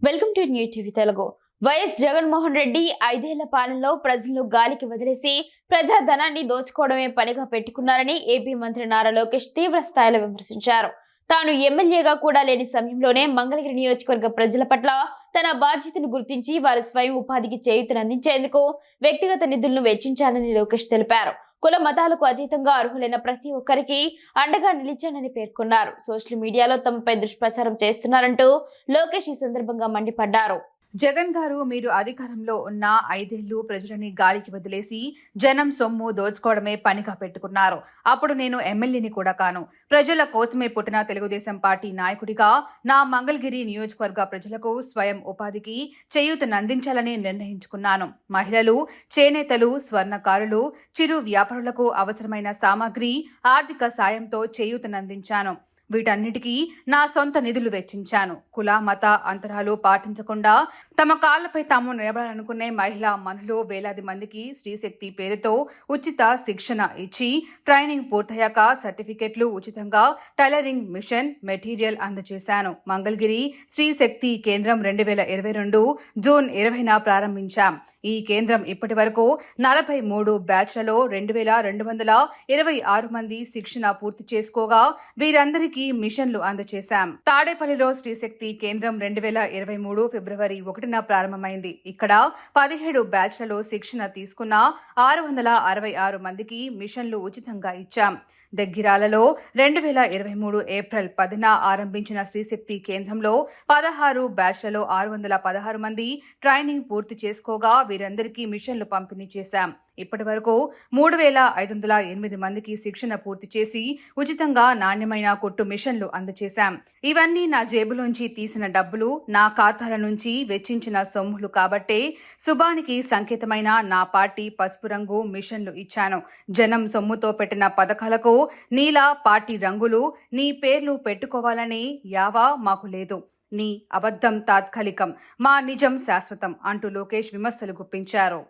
Welcome to new TV Telugu. YS Jaganmohan Reddy 5 ఏళ్ల పాలనలో ప్రజలను గాలికి వదిలేసి ప్రజాధనాన్ని దోచుకోవడమే పనిగా పెట్టుకున్నారని ఏపీ మంత్రి నారా లోకేష్ తీవ్ర స్థాయిలో విమర్శించారు. తాను ఎమ్మెల్యేగా కూడా లేని సమయంలోనే మంగళగిరి నియోజకవర్గ ప్రజల పట్ల తన బాధ్యతను గుర్తించి వారి స్వయం ఉపాధికి చేయూతనందించేందుకు వ్యక్తిగత నిధులను వెచ్చించాలని లోకేష్ తెలిపారు. కుల మతాలకు అతీతంగా అర్హులైన ప్రతి ఒక్కరికి అండగా నిలిచానని పేర్కొన్నారు. సోషల్ మీడియాలో తమపై దుష్ప్రచారం చేస్తున్నారంటూ లోకేష్ ఈ సందర్భంగా మండిపడ్డారు. జగన్ గారు, మీరు అధికారంలో ఉన్న 5 ఏళ్లు ప్రజలని గాలికి వదిలేసి జనం సొమ్ము దోచుకోవడమే పనిగా పెట్టుకున్నారు. అప్పుడు నేను ఎమ్మెల్యేని కూడా కాను. ప్రజల కోసమే పుట్టిన తెలుగుదేశం పార్టీ నాయకుడిగా నా మంగళగిరి నియోజకవర్గ ప్రజలకు స్వయం ఉపాధికి చేయూతనందించాలని నిర్ణయించుకున్నాను. మహిళలు, చేనేతలు, స్వర్ణకారులు, చిరు వ్యాపారులకు అవసరమైన సామాగ్రి, ఆర్థిక సాయంతో చేయూతనందించాను. వీటన్నిటికీ నా సొంత నిధులు వెచ్చించాను. కుల మత అంతరాలు పాటించకుండా తమ కాళ్లపై తాము నిలబడాలనుకునే మహిళా మనులు వేలాది మందికి స్త్రీశక్తి పేరుతో ఉచిత శిక్షణ ఇచ్చి ట్రైనింగ్ పూర్తయ్యాక సర్టిఫికెట్లు ఉచితంగా టైలరింగ్ మిషన్ మెటీరియల్ అందజేశాను. మంగళగిరి స్త్రీశక్తి కేంద్రం 2022 జూన్ 20న ప్రారంభించాం. ఈ కేంద్రం ఇప్పటి వరకు 43 బ్యాచ్లలో 2226 మంది శిక్షణ పూర్తి చేసుకోగా వీరందరికీ మిషన్లు అందజేశాం. తాడేపల్లిలో శ్రీశక్తి కేంద్రం 2023 ఫిబ్రవరి 1న ప్రారంభమైంది. ఇక్కడ 17 బ్యాచ్లలో శిక్షణ తీసుకున్న 666 మందికి మిషన్లు ఉచితంగా ఇచ్చాం. దగ్గిరాలలో 2023 ఏప్రిల్ 10న ఆరంభించిన శ్రీశక్తి కేంద్రంలో 16 బ్యాచ్లలో 616 మంది ట్రైనింగ్ పూర్తి చేసుకోగా వీరందరికీ మిషన్లు పంపిణీ చేశాం. ఇప్పటి వరకు 3508 మందికి శిక్షణ పూర్తి చేసి ఉచితంగా నాణ్యమైన కుట్టు మిషన్లు అందజేశాం. ఇవన్నీ నా జేబులోంచి తీసిన డబ్బులు, నా ఖాతాల నుంచి వెచ్చించిన సొమ్ములు కాబట్టే శుభానికి సంకేతమైన నా పార్టీ పసుపు రంగు మిషన్లు ఇచ్చాను. జనం సొమ్ముతో పెట్టిన పథకాలకు నీలా పార్టీ రంగులు, నీ పేర్లు పెట్టుకోవాలనే యావా మాకు లేదు. నీ అబద్ధం తాత్కాలికం, మా నిజం శాశ్వతం అంటూ లోకేష్ విమర్శలు గుప్పించారు.